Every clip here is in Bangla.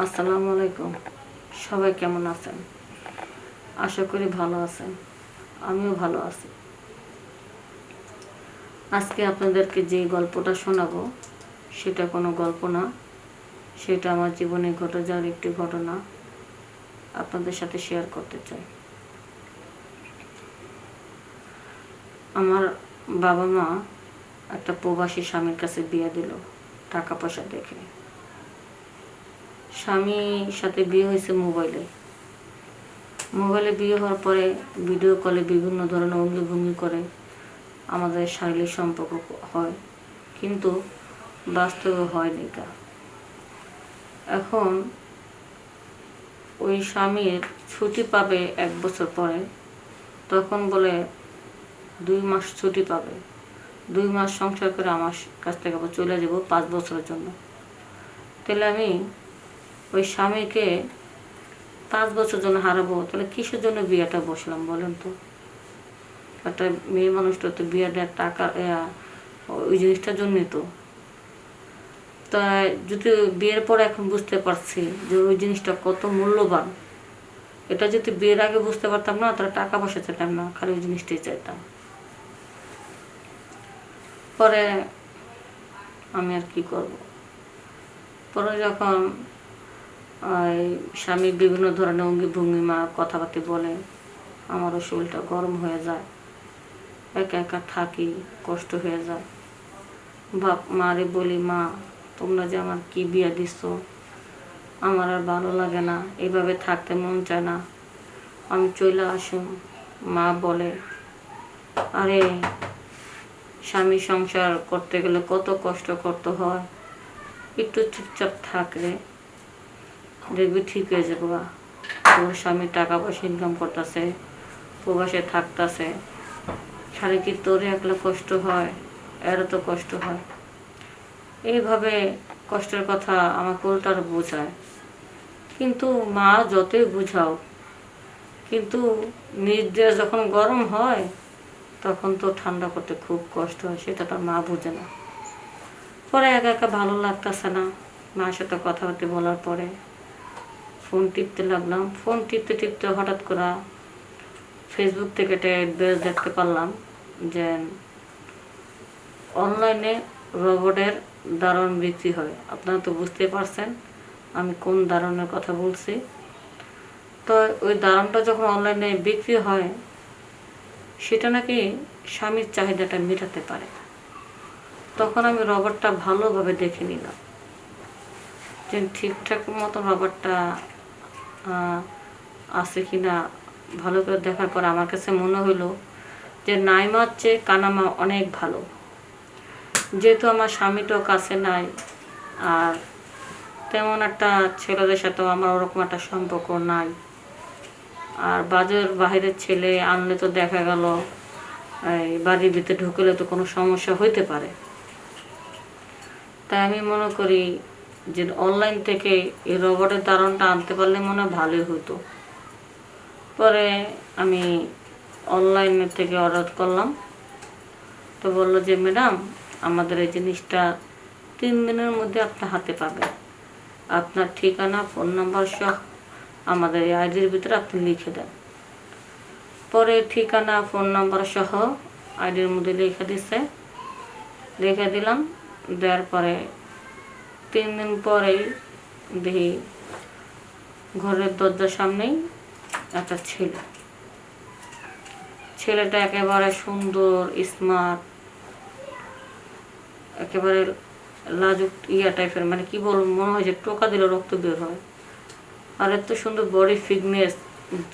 আসসালামু আলাইকুম। সবাই কেমন আছেন? আশা করি ভালো আছেন। আমিও ভালো আছি। আজকে আপনাদেরকে যে গল্পটা শোনাবো সেটা কোনো গল্প না, সেটা আমার জীবনে ঘটে যাওয়ার একটি ঘটনা আপনাদের সাথে শেয়ার করতে চাই। আমার বাবা মা একটা প্রবাসী স্বামীর কাছে বিয়ে দিল টাকা পয়সা দেখে। স্বামীর সাথে বিয়ে হয়েছে মোবাইলে বিয়ে হওয়ার পরে ভিডিও কলে বিভিন্ন ধরনের অঙ্গভঙ্গি করে আমাদের শারীরিক সম্পর্ক হয়, কিন্তু বাস্তবে হয়নি তা। এখন ওই স্বামীর ছুটি পাবে 1 বছর পরে, তখন বলে 2 মাস ছুটি পাবে, 2 মাস সংসার করে আমার কাছ থেকে আবার চলে যাব 5 বছরের জন্য। তাহলে আমি ওই স্বামীকে 5 বছর জন্য হারাবো, তাহলে কিসের জন্য বিয়েটা বসলাম বলেন তো? একটা মেয়ে মানুষটা তো বিয়ে দেওয়ার টাকা ওই জিনিসটার জন্যই তো। তাই যদি বিয়ের পর এখন বুঝতে পারছি যে ওই জিনিসটা কত মূল্যবান, এটা যদি বিয়ের আগে বুঝতে পারতাম না, তাহলে টাকা পয়সা চাইতাম না, খালি ওই জিনিসটাই চাইতাম। পরে আমি আর কি করব। পরে যখন স্বামী বিভিন্ন ধরনের অঙ্গি ভঙ্গিমা কথাবার্তা বলে, আমারও শরীরটা গরম হয়ে যায়, একা একা থাকি, কষ্ট হয়ে যায়। বাপ মারে বলি, মা তোমরা যে আমার কি বিয়ে দিচ্ছ, আমার আর ভালো লাগে না, এইভাবে থাকতে মন চায় না, আমি চলে আসুন। মা বলে, আরে স্বামী সংসার করতে গেলে কত কষ্ট করতে হয়, একটু চুপচাপ থাকলে দেখবি ঠিক হয়ে যাবো। তোর স্বামী টাকা পয়সা ইনকাম করতেছে, প্রবাসে থাকতেছে, সারে কি তোর একলা কষ্ট হয়, এরও তো কষ্ট হয়। এইভাবে কষ্টের কথা আমাকে উল্টার বোঝায়। কিন্তু মা যতই বুঝাও, কিন্তু নিজের যখন গরম হয় তখন তো ঠান্ডা করতে খুব কষ্ট হয়, সেটা তার মা বুঝে না। পরে একা একা ভালো লাগতেছে না, মার সাথে কথাবার্তা বলার পরে ফোন টিপতে লাগলাম। ফোন টিপতে টিপতে হঠাৎ করে ফেসবুক থেকে একটা অ্যাডভার্টাইজ দেখতে পারলাম যে অনলাইনে রোবটের দারণ বিক্রি হয়। আপনারা তো বুঝতে পারছেন আমি কোন দারণের কথা বলছি। তো ওই দারণটা যখন অনলাইনে বিক্রি হয়, সেটা নাকি স্বামীর চাহিদাটা মেটাতে পারে। তখন আমি রবারটা ভালোভাবে দেখে নিলাম যে ঠিকঠাক মতো রবারটা আছে কিনা। ভালো করে দেখার পর আমার কাছে মনে হলো যে নাইমার চেয়ে কানামা অনেক ভালো। যেহেতু আমার স্বামীটাও কাছে নাই, আর তেমন একটা ছেলেদের সাথেও আমার ওরকম একটা সম্পর্ক নাই, আর বাহিরের ছেলে আনলে তো দেখা গেল এই বাড়ির ভিতরে ঢুকলে তো কোনো সমস্যা হইতে পারে। তাই আমি মনে করি যে অনলাইন থেকে এই রবারের দারণটা আনতে পারলে মনে হয় ভালোই হতো। পরে আমি অনলাইনের থেকে অর্ডার করলাম। তো বললো যে ম্যাডাম, আমাদের এই জিনিসটা 3 দিনের মধ্যে আপনার হাতে পাবেন, আপনার ঠিকানা ফোন নাম্বার সহ আমাদের এই আইডির ভিতরে আপনি লিখে দেন। পরে ঠিকানা ফোন নাম্বার সহ আইডির মধ্যে লিখে দিলাম। দেওয়ার পরে 3 দিন পরেই দেখি ঘরের দরজার সামনেই একটা ছেলেটা একেবারে সুন্দর, স্মার্ট, একেবারে লাজুক টাইপের, মানে কি বলবো, মনে হয় যে টোকা দিলে রক্ত বের হয়। আর এত সুন্দর বডি ফিটনেস,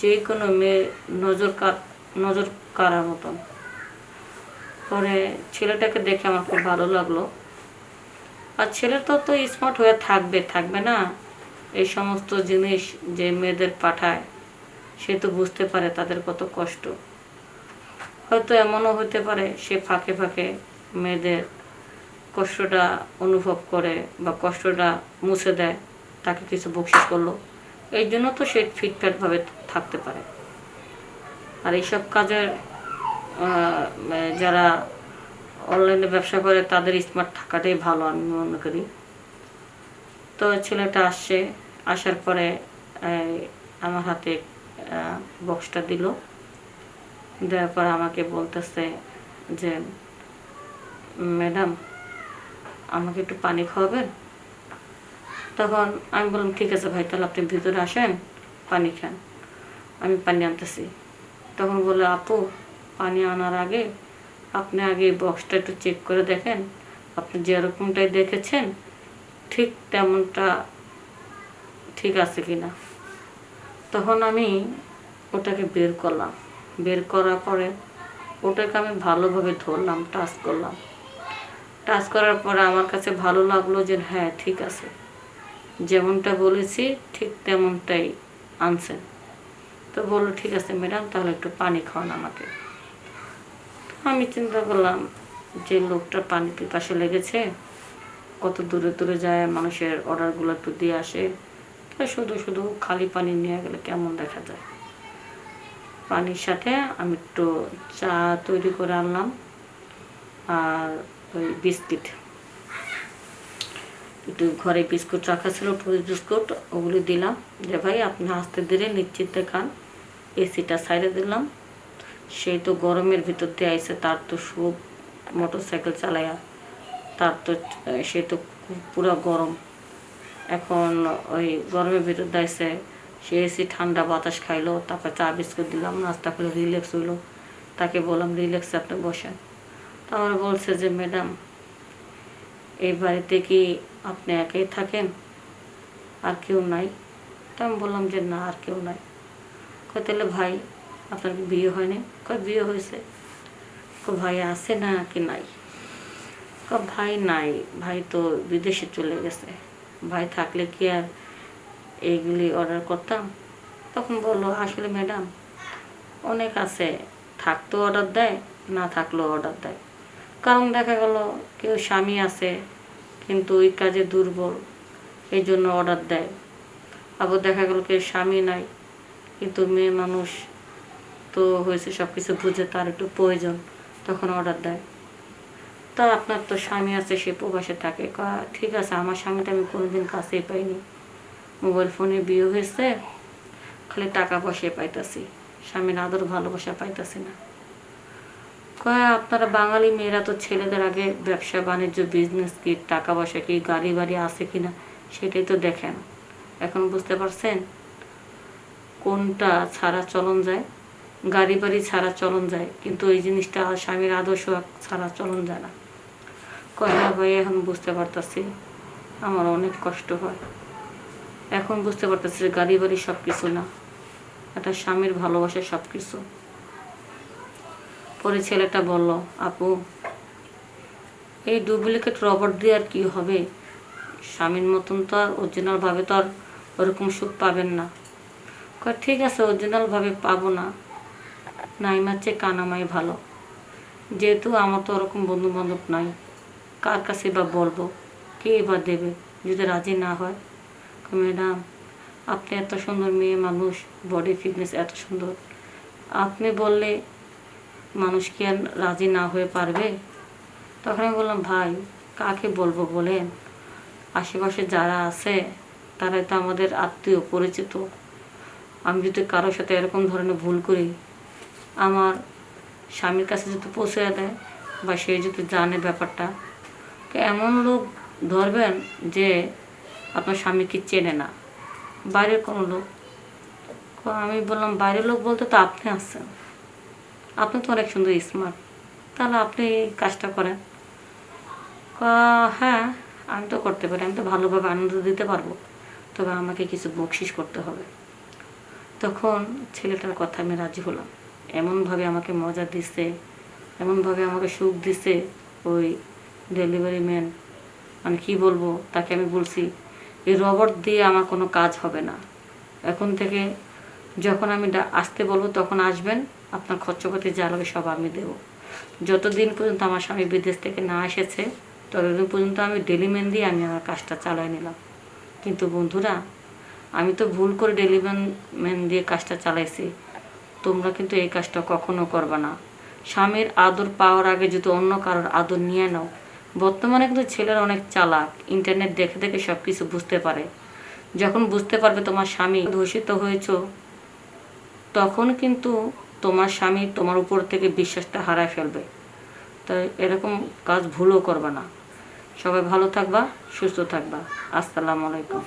যে কোনো মেয়ে নজর কাড়ার মতন। পরে ছেলেটাকে দেখে আমার খুব ভালো লাগলো। আর ছেলেটা তো স্মার্ট হয়ে থাকবে না, এই সমস্ত জিনিস যে মেয়েদের পাঠায়, সে তো বুঝতে পারে তাদের কত কষ্ট। হয়তো এমনও হতে পারে সে ফাঁকে ফাঁকে মেয়েদের কষ্টটা অনুভব করে বা কষ্টটা মুছে দেয়, তাকে কিছু বকশিশ করলো, এই জন্য তো সে ফিটফাটভাবে থাকতে পারে। আর এইসব কাজের যারা অনলাইনে ব্যবসা করে তাদের স্মার্ট থাকাটাই ভালো আমি মনে করি। তো ছেলেটা আসছে, আসার পরে আমার হাতে বক্সটা দিল, দেওয়ার পর আমাকে বলতেছে যে ম্যাডাম আমাকে একটু পানি খাওয়াবেন। তখন আমি বললাম ঠিক আছে ভাই, তাহলে আপনি ভিতরে আসেন, পানি খান, আমি পানি আনতেছি। তখন বলে আপু পানি আনার আগে আপনি আগে এই বক্সটা একটু চেক করে দেখেন, আপনি যেরকমটাই দেখেছেন ঠিক তেমনটা ঠিক আছে কিনা। তখন আমি ওটাকে বের করলাম, বের করার পরে ওটাকে আমি ভালোভাবে ধরলাম, টাচ করলাম। টাচ করার পরে আমার কাছে ভালো লাগলো যে হ্যাঁ ঠিক আছে, যেমনটা বলেছি ঠিক তেমনটাই আনছেন। তো বললো ঠিক আছে ম্যাডাম, তাহলে একটু পানি খাওয়ান আমাকে। আমি চিন্তা করলাম যে লোকটার পানি পিপাসা লেগেছে, কত দূরে দূরে যায় মানুষের অর্ডারগুলো একটু দিয়ে আসে, শুধু শুধু খালি পানি নিয়ে গেলে কেমন দেখা যায়। পানির সাথে আমি একটু চা তৈরি করে আনলাম আর ওই বিস্কিট, একটু ঘরে বিস্কুট রাখা ছিল, টুরিস্ট বিস্কুট, ওগুলি দিলাম যে ভাই আপনি আস্তে ধীরে নিশ্চিন্তে খান। এসিটা সাইডে দিলাম, সেই তো গরমের ভিতর দিয়ে আইসে, তার তো সব মোটর সাইকেল চালায়া, তার তো সে তো পুরো গরম। এখন ওই গরমের ভিতর দিয়েছে, সে এসি ঠান্ডা বাতাস খাইলো, তারপর চা বিস্কুট দিলাম, নাস্তা করে রিল্যাক্স হইলো। তাকে বললাম রিল্যাক্সে আপনি বসেন। তারপরে বলছে যে ম্যাডাম এই বাড়িতে কি আপনি একাই থাকেন, আর কেউ নাই? তা আমি বললাম যে না আর কেউ নাই। কয় তাহলে ভাই আপনার বিয়ে হয়নি? কয় বিয়ে হয়েছে। ভাই আছে না কি নাই? ভাই নাই, ভাই তো বিদেশে চলে গেছে, ভাই থাকলে কি আর এইগুলি অর্ডার করতাম? তখন বললো আসলে ম্যাডাম অনেক আছে, থাকতেও অর্ডার দেয়, না থাকলেও অর্ডার দেয়। কারণ দেখা গেল কেউ স্বামী আছে কিন্তু ওই কাজে দুর্বল, এই জন্য অর্ডার দেয়। আবার দেখা গেল কেউ স্বামী নাই কিন্তু মেয়ে মানুষ তো হয়েছে, সব কিছু বুঝে, তার একটু প্রয়োজন, তখন অর্ডার দেয়। তা আপনার তো স্বামী আছে, সে প্রবাসে থাকে। ঠিক আছে, আমার স্বামীটা আমি কোনোদিন কাছেই পাইনি, মোবাইল ফোনে বিয়ে হয়েছে, খালি টাকা পয়সায় পাইতাছি, স্বামীর আদর ভালোবাসা পাইতাছি না। আপনারা বাঙালি মেয়েরা তো ছেলেদের আগে ব্যবসা বাণিজ্য বিজনেস কি, টাকা পয়সা কি, গাড়ি বাড়ি আছে কিনা সেটাই তো দেখেন। এখন বুঝতে পারছেন কোনটা ছাড়া চলন যায়? গাড়ি বাড়ি ছাড়া চলন যায়, কিন্তু এই জিনিসটা স্বামীর আদর্শ ছাড়া চলন যায় না। কয়না ভাই এখন বুঝতে পারতাছি, আমার অনেক কষ্ট হয়। এখন বুঝতে পারতেছি যে গাড়ি বাড়ি সব কিছু না, একটা স্বামীর ভালোবাসা সব কিছু। পরে ছেলেটা বলল আপু এই ডুপ্লিকেট রবার্ট দিয়ে আর কি হবে, স্বামীর মতন তো আর অরিজিনাল ভাবে তো আর ওরকম সুখ পাবেন না। ঠিক আছে অরিজিনাল ভাবে পাবো না, নাইমার চেয়ে কানামাই ভালো, যেহেতু আমার তো ওরকম বন্ধু বান্ধব নাই, কার কাছে বা বলবো, কে বা দেবে যদি রাজি না হয়। ম্যাডাম আপনি এত সুন্দর মেয়ে মানুষ, বডি ফিটনেস এত সুন্দর, আপনি বললে মানুষ কি আর রাজি না হয়ে পারবে? তখন আমি বললাম ভাই কাকে বলবো বলেন, আশেপাশে যারা আছে তারাই তো আমাদের আত্মীয় পরিচিত। আমি যদি কারোর সাথে এরকম ধরনের ভুল করি, আমার স্বামীর কাছে যদি পৌঁছে দেয় বা সে যদি জানে ব্যাপারটা, এমন লোক ধরবেন যে আপনার স্বামীকে চেনে না, বাইরের কোনো লোক। আমি বললাম বাইরের লোক বলতে তো আপনি আছেন, আপনি তো অনেক সুন্দর স্মার্ট, তাহলে আপনি এই কাজটা করেন। হ্যাঁ আমি তো করতে পারি, আমি তো ভালোভাবে আনন্দ দিতে পারবো, তবে আমাকে কিছু বকশিস করতে হবে। তখন ছেলেটার কথা আমি রাজি হলাম। এমনভাবে আমাকে মজা দিচ্ছে, এমনভাবে আমাকে সুখ দিচ্ছে ওই ডেলিভারি ম্যান, মানে কী বলবো তাকে। আমি বলছি এই রবট দিয়ে আমার কোনো কাজ হবে না, এখন থেকে যখন আমি আসতে বলবো তখন আসবেন, আপনার খরচপাতি যা লাগে সব আমি দেবো। যতদিন পর্যন্ত আমার স্বামী বিদেশ থেকে না এসেছে ততদিন পর্যন্ত আমি ডেলিম্যান দিয়ে আমি আমার কাজটা চালাই নিলাম। কিন্তু বন্ধুরা আমি তো ভুল করে ডেলিম্যান দিয়ে কাজটা চালাইছি, তোমরা কিন্তু এই কাজটা কখনো করবে না। স্বামীর আদর পাওয়ার আগে যদি অন্য কারোর আদর নিয়ে নাও। বর্তমানে কিন্তু ছেলেরা অনেক চালাক, ইন্টারনেট দেখে দেখে সব কিছু বুঝতে পারে। যখন বুঝতে পারবে তোমার স্বামী ধর্ষিত হয়েছ, তখন কিন্তু তোমার স্বামী তোমার উপর থেকে বিশ্বাসটা হারায় ফেলবে। তাই এরকম কাজ ভুলও করবে না। সবাই ভালো থাকবা, সুস্থ থাকবা। আসসালামু আলাইকুম।